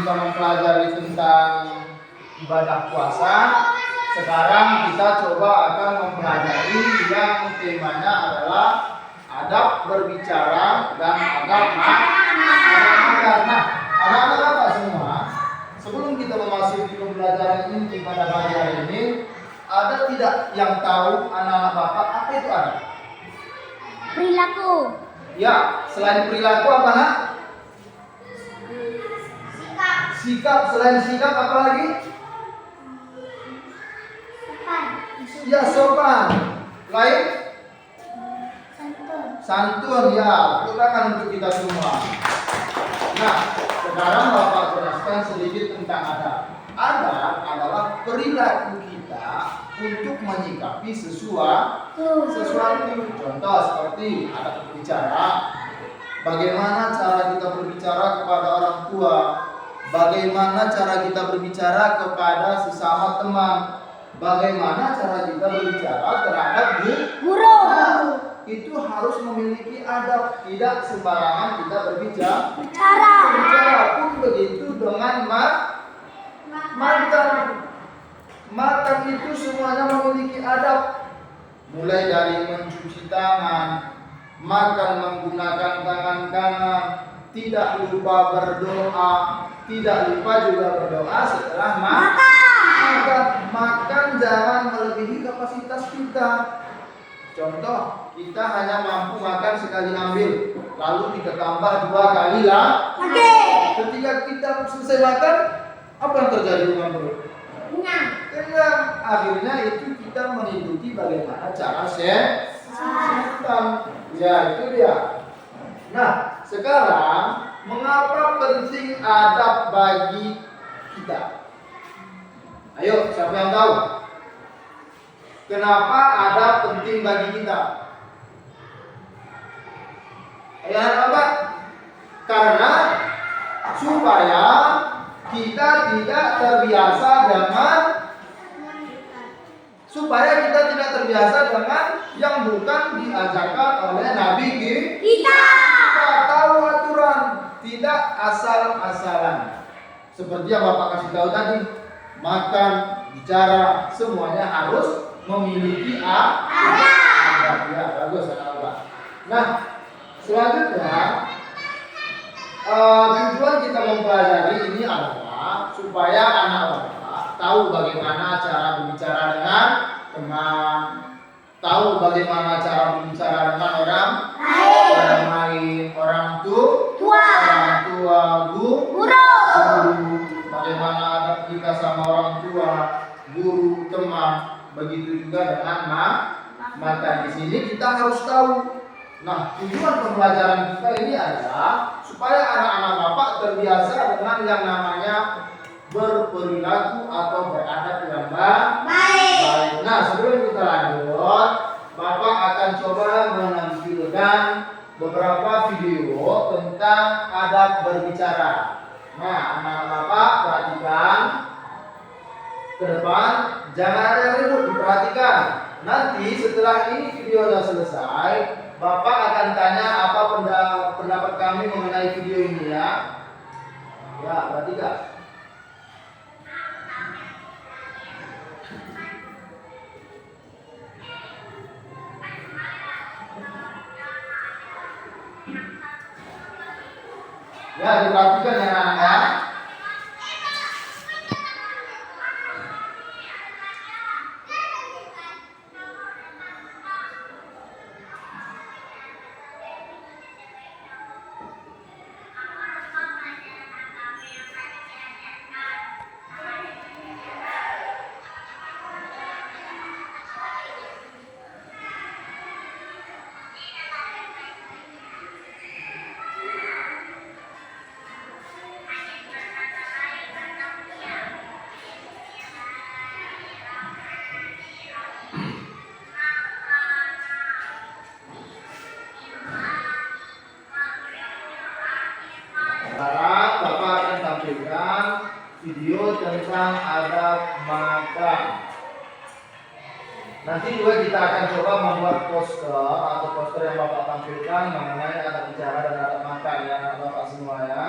kita mempelajari tentang ibadah puasa. Sekarang kita coba akan mempelajari yang temanya adalah adab berbicara dan adab makan. Nah, anak-anak Bapak semua, sebelum kita memasuki pembelajaran inti pada pagi hari ini, ada tidak yang tahu anak-anak Bapak apa itu adab? Perilaku. Ya, selain perilaku apa nak? Sikap. Selain sikap apa lagi? Ya, sopan. Lain? Santun, ya. Bukan untuk kita semua. Nah, sekarang Bapak jelaskan sedikit tentang adab. Adab adalah perilaku kita untuk menyikapi sesuatu. Contoh seperti adab berbicara. Bagaimana cara kita berbicara kepada orang tua? Bagaimana cara kita berbicara kepada sesama teman? Bagaimana cara kita berbicara terhadap guru? Itu harus memiliki adab. Tidak sembarangan kita berbicara. Bicara pun begitu dengan makan. Makan itu semuanya memiliki adab. Mulai dari mencuci tangan, makan menggunakan tangan kanan, tidak lupa berdoa, tidak lupa juga berdoa setelah makan. Makan jangan melebihi kapasitas kita. Contoh, kita hanya mampu makan sekali ambil, lalu kita tambah 2 kali lah. Ketika kita selesai makan, apa yang terjadi dengan perut? Kenyang. Akhirnya itu kita mengikuti bagaimana cara setan. Ya, itu dia. Nah, sekarang mengapa penting adab bagi kita? Ayo, siapa yang tahu? Kenapa adab penting bagi kita? Ayo, anak-anak. Karena supaya kita tidak terbiasa dengan yang bukan diajarkan oleh Nabi kita. Kita tahu aturan, tidak asal-asalan. Seperti yang Bapak kasih tahu tadi, makan, bicara, semuanya harus memiliki adab. Ya, bagus anak-anak. Nah, selanjutnya tujuan kita mempelajari ini adalah supaya anak Bapak tahu bagaimana cara berbicara dengan teman, tahu bagaimana cara berbicara dengan orang lain, orang tua, guru, bagaimana adab kita sama orang tua, guru, teman, begitu juga dengan makan. Di sini kita harus tahu. Nah, tujuan pembelajaran kita ini adalah supaya anak-anak Bapak terbiasa dengan yang namanya berperilaku atau beradab yang baik. Nah, sebelum kita lanjut, Bapak akan coba menampilkan beberapa video tentang adab berbicara. Nah, anak-anak Bapak perhatikan ke depan, jangan ada yang ribut, diperhatikan. Nanti setelah ini videonya selesai, Bapak akan tanya apa pendapat kami mengenai video ini ya. Ya, perhatikan. Ya, diperhatikan ya anak-anak. Sekarang Bapak akan tampilkan video tentang adab makan. Nanti juga kita akan coba membuat poster atau poster yang Bapak tampilkan mengenai adab bicara dan adab makan ya Bapak semua ya.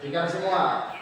Berikan semua.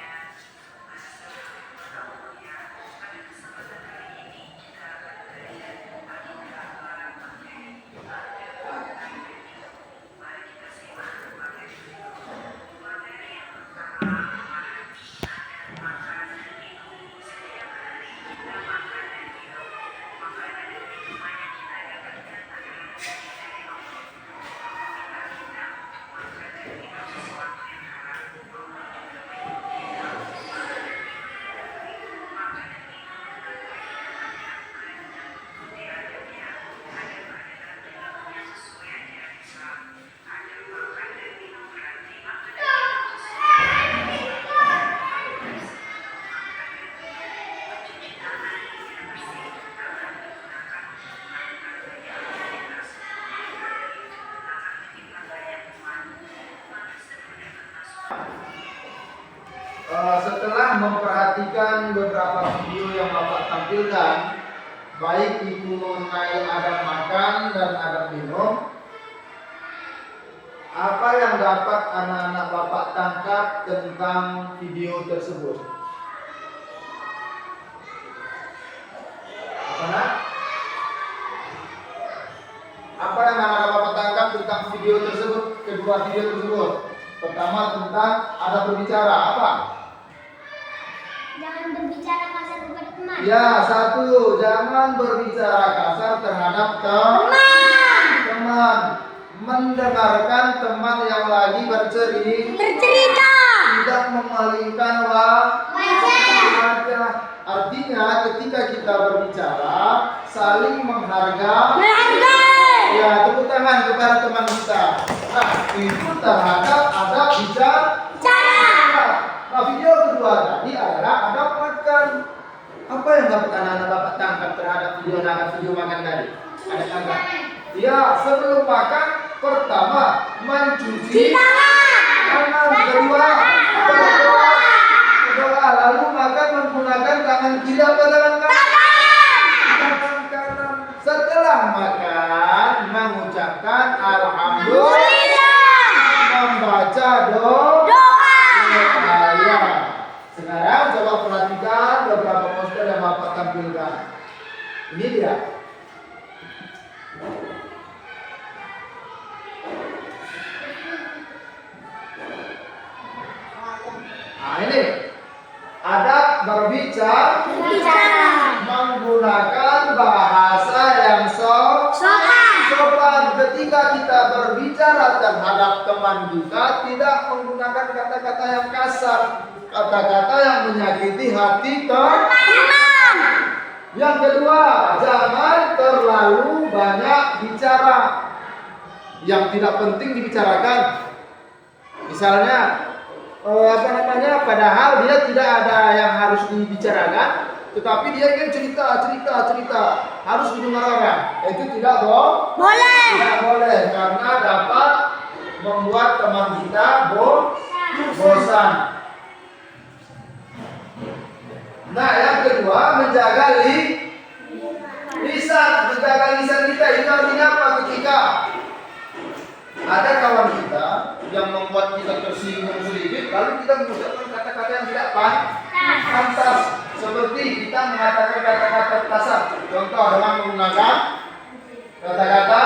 Setelah memperhatikan beberapa video yang Bapak tampilkan, baik itu mengenai adab makan dan adab minum, apa yang dapat anak-anak Bapak tangkap tentang video tersebut? Apa yang anak-anak Bapak tangkap tentang video tersebut? Kedua video tersebut. Pertama tentang adab berbicara, apa? Jangan berbicara kasar kepada teman. Ya, satu, jangan berbicara kasar terhadap teman. Mendengarkan teman yang lagi Bercerita. tidak memalingkan wajah. Artinya ketika kita berbicara saling menghargai. Ya, tepuk tangan kepada teman kita. Nah, itu terhadap adab bicara. Nah, video kedua tadi adalah adab makan. Apa yang dapat anak-anak Bapak tangkap terhadap video makan tadi? Ada tangkap? Ya, sebelum makan pertama mencuci tangan, kedua berdoa, lalu makan menggunakan tangan kiri atau tangan kanan? Tangan kanan. Setelah makan mengucapkan alhamdulillah, membaca doa. Ya. Sekarang coba perhatikan beberapa poster yang Bapak tampilkan. Ini dia. Nah, ini adab berbicara menggunakan bahasa yang sopan. Ketika kita berbicara terhadap teman kita, tidak menggunakan kata-kata yang kasar, kata-kata yang menyakiti hati teman. Yang kedua, jangan terlalu banyak bicara yang tidak penting dibicarakan. Misalnya padahal dia tidak ada yang harus dibicarakan, tetapi dia ingin cerita harus didengar orang. Itu tidak boleh. Tidak boleh karena dapat membuat teman kita bosan. Nah, yang kedua, menjaga lisan kita. Itu artinya apa? Ketika ada kawan kita yang membuat kita tersinggung sedikit, lalu kita mengucapkan kata-kata yang tidak pantas, seperti kita mengatakan kata-kata kasar. Contoh dengan menggunakan kata-kata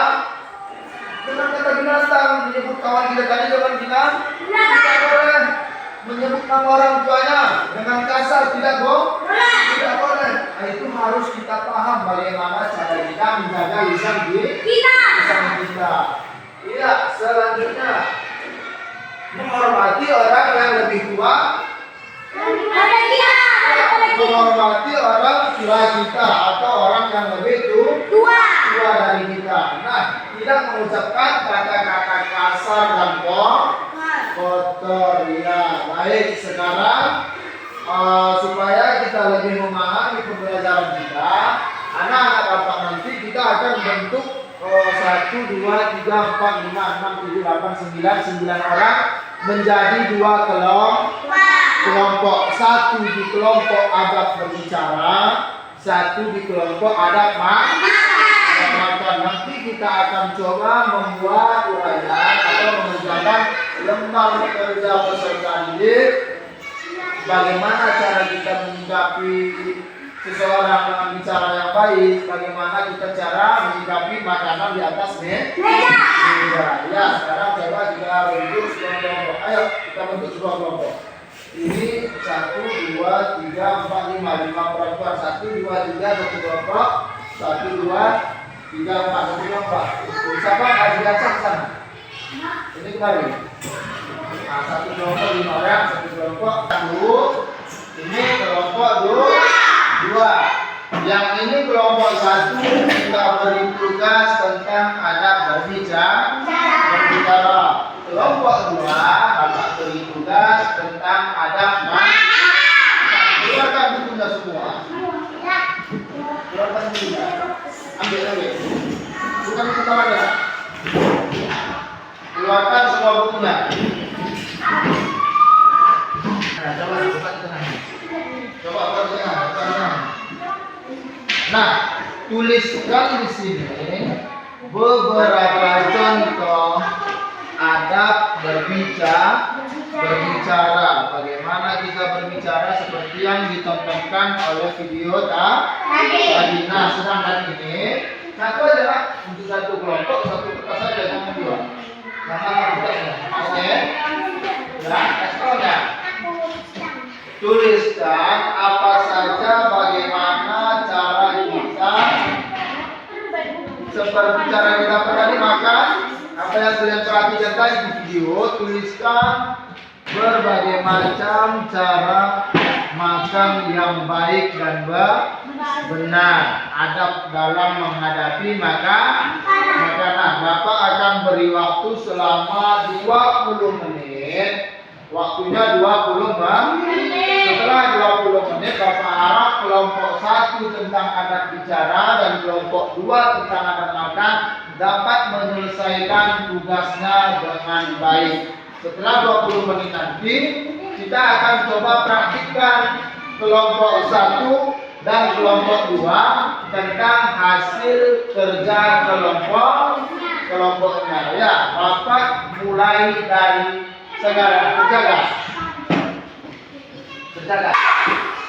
binatang, menyebut kawan kita tadi dengan binatang. Tidak boleh menyebut nama orang tuanya dengan kasar, tidak boleh. Nah, itu harus kita paham bagaimana cara kita menjaga lisan kita. Iya, selanjutnya menghormati orang yang lebih tua. Menghormati orang tua kita atau orang yang lebih tua dari kita. Nah, tidak mengucapkan kata-kata kasar dan kotor. Ya, baik. Sekarang supaya kita lebih memahami pembelajaran kita, anak-anak Bapak nanti kita akan bentuk 1, 2, 3, 4, 5, 6, 7, 8, 9 orang menjadi 2 kelompok. 1 di kelompok adab berbicara, 1 di kelompok adab makan. Nanti kita akan coba membuat uraian atau mengerjakan lembar kerja peserta didik, bagaimana cara kita menyikapi seseorang dengan bicara yang baik, bagaimana kita cara menyikapi makanan di atas meja. Ya, sekarang coba kita bentuk sebuah kelompok. Ayo kita bentuk sebuah kelompok. Ini 1, 2, 3, 4, 5 perempuan. 1, 2, 3 satu kelompok. 1, 2, 3, 4 satu kelompok. Siapa kasih kaca ke sana? Ini kembali. Nah, satu kelompok 5 orang, satu kelompok 1. Ini kelompok 2. Yang ini kelompok 1 kita beri tugas tentang adab berbicara. Kelompok 2 Bapak beri tugas tentang adab keluarkan bukunya semua. Keluarkan bukunya. Ambil. Bukan pertama ya. Keluarkan semua bukunya. Nah, coba buka di tengah. Coba buka di tengah. Nah, tuliskan di sini beberapa contoh adab berbicara. Bagaimana kita berbicara seperti yang ditontonkan oleh video tadi. Nah, sedangkan ini satu aja lah, untuk satu kelompok satu kertas saja, jangan dua. Jangan kertasnya. Oke. Ya, eskolnya. Tuliskan apa saja bagaimana cara kita seperti cara kita tadi makan. Apa yang kalian perhatikan tadi di video, tuliskan berbagai macam cara makan yang baik dan benar, adab dalam menghadapi makanan. Bapak akan beri waktu selama 20 menit. Waktunya 20 menit. Setelah 20 menit Bapak harap kelompok 1 tentang adab bicara dan kelompok 2 tentang adab makan dapat menyelesaikan tugasnya dengan baik. Setelah 20 menit nanti kita akan coba praktikkan kelompok 1 dan kelompok 2 tentang hasil kerja kelompoknya. Ya, Bapak mulai dari sekarang. Kerjakan.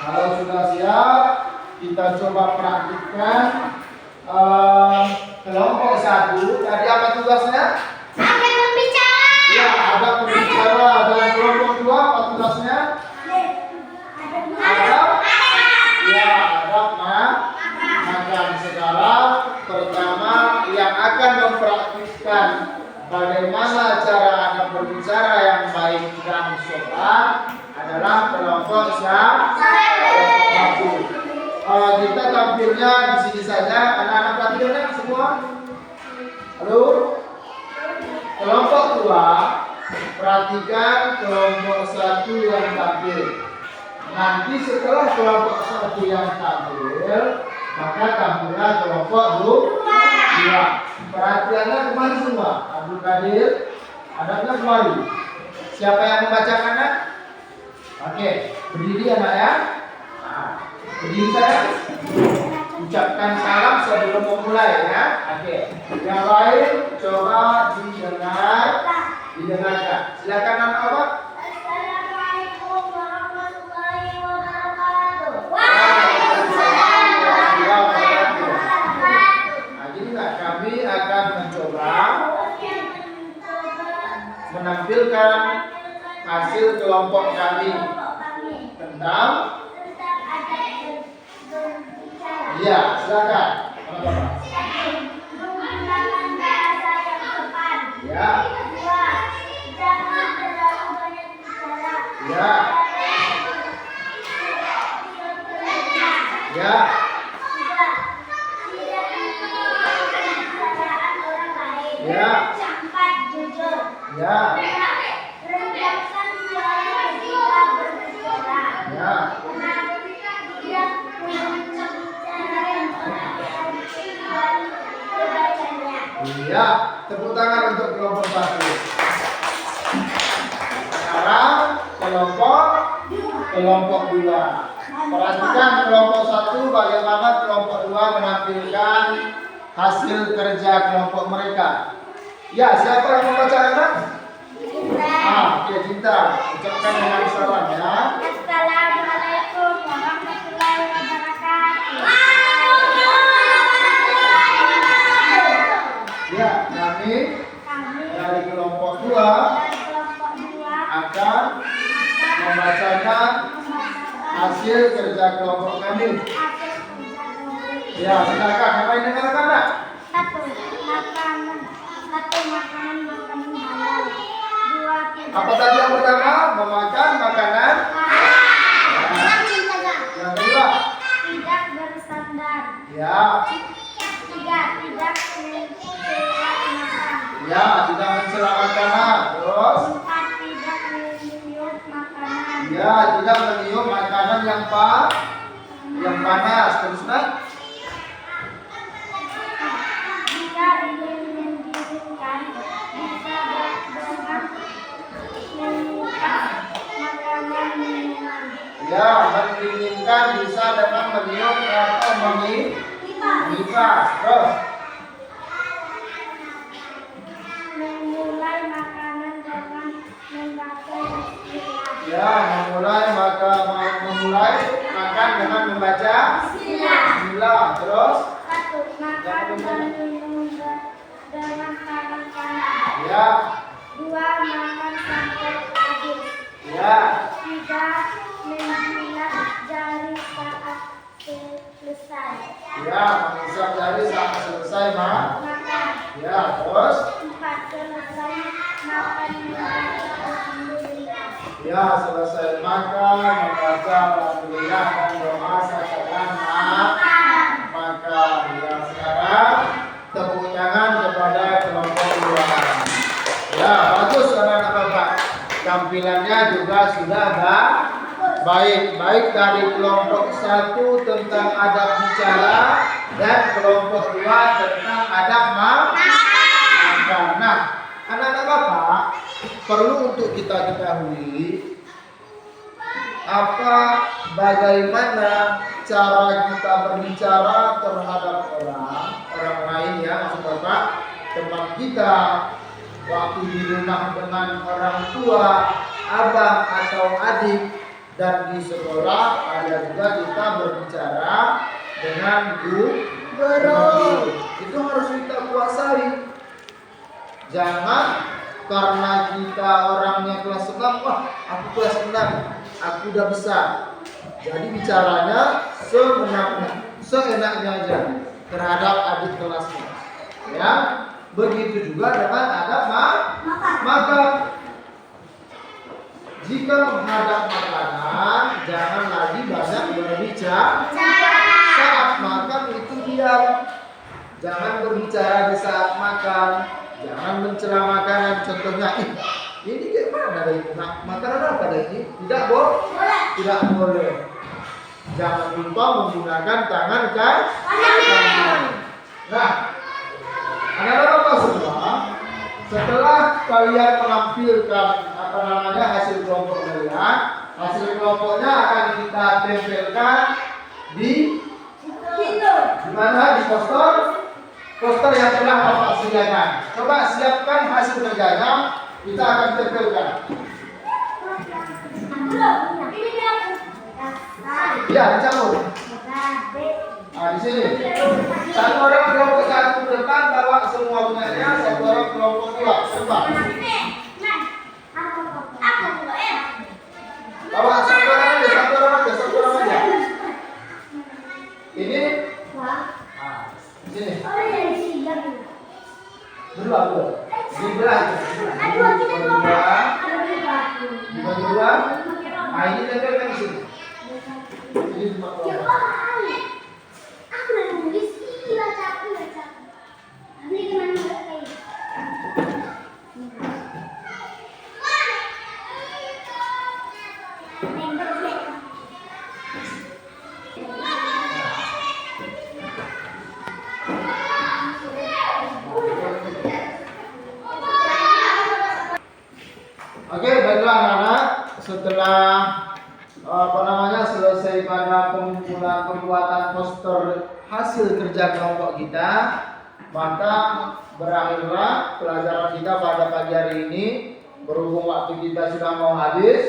Kalau sudah siap, kita coba praktikkan kelompok 1. Tadi apa tugasnya? Ada berbicara. Ya, ada berbicara. Dan kelompok 2 apa tugasnya? Adab makan. Sekarang pertama yang akan mempraktikkan bagaimana cara adab berbicara yang baik dan sopan adalah kelompok 1. Kita tampilnya di sini saja. Anak-anak tampilnya semua. Halo. Kelompok 2, perhatikan kelompok 1 yang tampil. Nanti setelah kelompok 1 yang tampil, maka tampillah kelompok 2. Perhatiannya kemari semua. Abdul Qadir, adabnya kemari. Siapa yang membacakannya? Oke, berdiri anak ya. Nah, berdiri saya. Ucapkan salam sebelum memulai ya. Oke. Yang lain coba didengarkan. Silakan anak apa? Assalamualaikum warahmatullahi wabarakatuh. Nah, jadi kami akan mencoba menampilkan hasil kelompok kami tentang. Iya, silakan. Ya. Ya. Ya. Ya. Ya. Ya, tepuk tangan untuk kelompok 1. Sekarang kelompok 2. Perhatikan kelompok 1 bagaimana kelompok 2 menampilkan hasil kerja kelompok mereka. Ya, siapa yang membacakan? Oke, Cinta. Ucapkan dengan salam ya. Assalamualaikum warahmatullahi wabarakatuh. Ya, kami Kami dari kelompok 2 dari kelompok 2 akan membacakan hasil kerja kelompok kami. hasil kerja kelompok. Ya, silakan. Apa yang dengarkan, Nak? Satu makanan halal. Dua tidak. Apa tadi yang pertama? Memakan makanan. Yang kedua? Tidak bersandar. Ya. Tiga, tidak mencela makan. Ya, tidak mencela makanan. Terus? Empat, tidak meniup makanan. Ya, tidak meniup makanan yang panas. Terus, Nak? Jika ingin mendirikan, bisa dengan meniup makanan minuman. Ya, mendinginkan bisa dengan meniup atau mengipas. Terus? Memulai makanan dengan membaca bismillah. Ya, memulai makan dengan membaca Bismillah. Terus? Satu, makan dan minum dengan tangan kanan. Ya. Dua, makan sampai habis. Ya. Tiga, menjilat jari saat selesai Ya, mengisap jari sampai selesai makan. Ya, terus? Empat, selesai makan membaca alhamdulillah. Ya, selesai makan membaca alhamdulillah dan doa sasaran makan. Ya, sekarang tepuk tangan kepada kelompok 2. Ya, bagus anak-anak Bapak. Tampilannya juga sudah baik dari kelompok 1 tentang adab bicara dan kelompok 2 tentang adab makan. Nah, anak-anak Bapak perlu untuk kita ketahui bagaimana cara kita berbicara terhadap orang lain ya, maksud Bapak teman kita waktu di rumah dengan orang tua, abang atau adik, dan di sekolah ada juga kita berbicara dengan guru. Itu harus kita kuasai. Jangan karena kita orangnya kelas 6, wah aku kelas 6, aku udah besar. Jadi bicaranya seenaknya aja terhadap adik kelasnya. Ya, begitu juga dengan adab makan. Jika menghadap makanan, jangan lagi banyak berbicara. Saat makan itu diam. Jangan berbicara di saat makan. Jangan mencela makanan. Contohnya, ini kayak mana dari makanan apa dari ini? Tidak boleh. Tidak boleh. Jangan lupa menggunakan tangan kanan. Nah, anak-anak semua, setelah kalian menampilkan hasil kelompok kalian, hasil kelompoknya akan kita tempelkan di mana? Di poster yang telah Bapak sediakan. Coba siapkan hasil kerjanya, kita akan tempelkan. Ya, dicampur. Nah, di sini. Satu orang kelompok 1 depan bawa semua punyanya, satu orang kelompok 2 sebab. Bawa satu orang aja. Ini. Nah, di sini. Dua. Dibelah. Dibagi dua. Nah, ini tempelkan di sini. Ini cuma kelompok. Oke, baiklah anak-anak, setelah selesai pada pengumpulan pembuatan poster hasil kerja kelompok kita, maka berakhirlah pelajaran kita pada pagi hari ini. berhubung waktu kita sudah mau habis,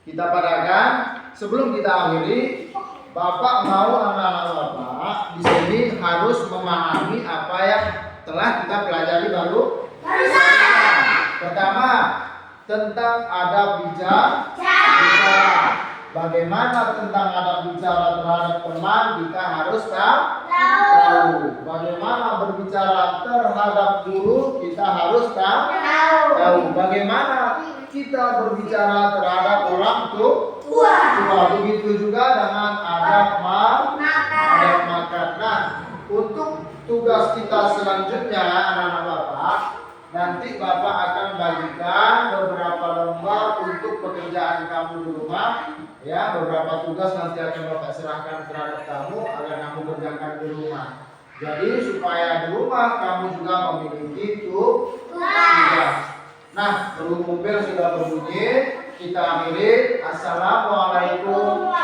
kita padakan. Sebelum kita akhiri, Bapak mau anak-anak Bapak di sini harus memahami apa yang telah kita pelajari barusan. Pertama, tentang adab bicara. Bagaimana tentang adab bicara terhadap teman kita harus tahu. Bagaimana berbicara terhadap guru kita harus tahu. Bagaimana kita berbicara terhadap orang tua. Begitu juga dengan adab makan. Nah, untuk tugas kita selanjutnya anak-anak Bapak, nanti Bapak akan bagikan beberapa lembar untuk pekerjaan kamu di rumah. Ya, beberapa tugas nanti akan Bapak serahkan terhadap kamu agar kamu kerjakan di rumah. Jadi supaya di rumah kamu juga memiliki tugas. Nah, berhubung bel sudah berbunyi, kita akhiri. Assalamualaikum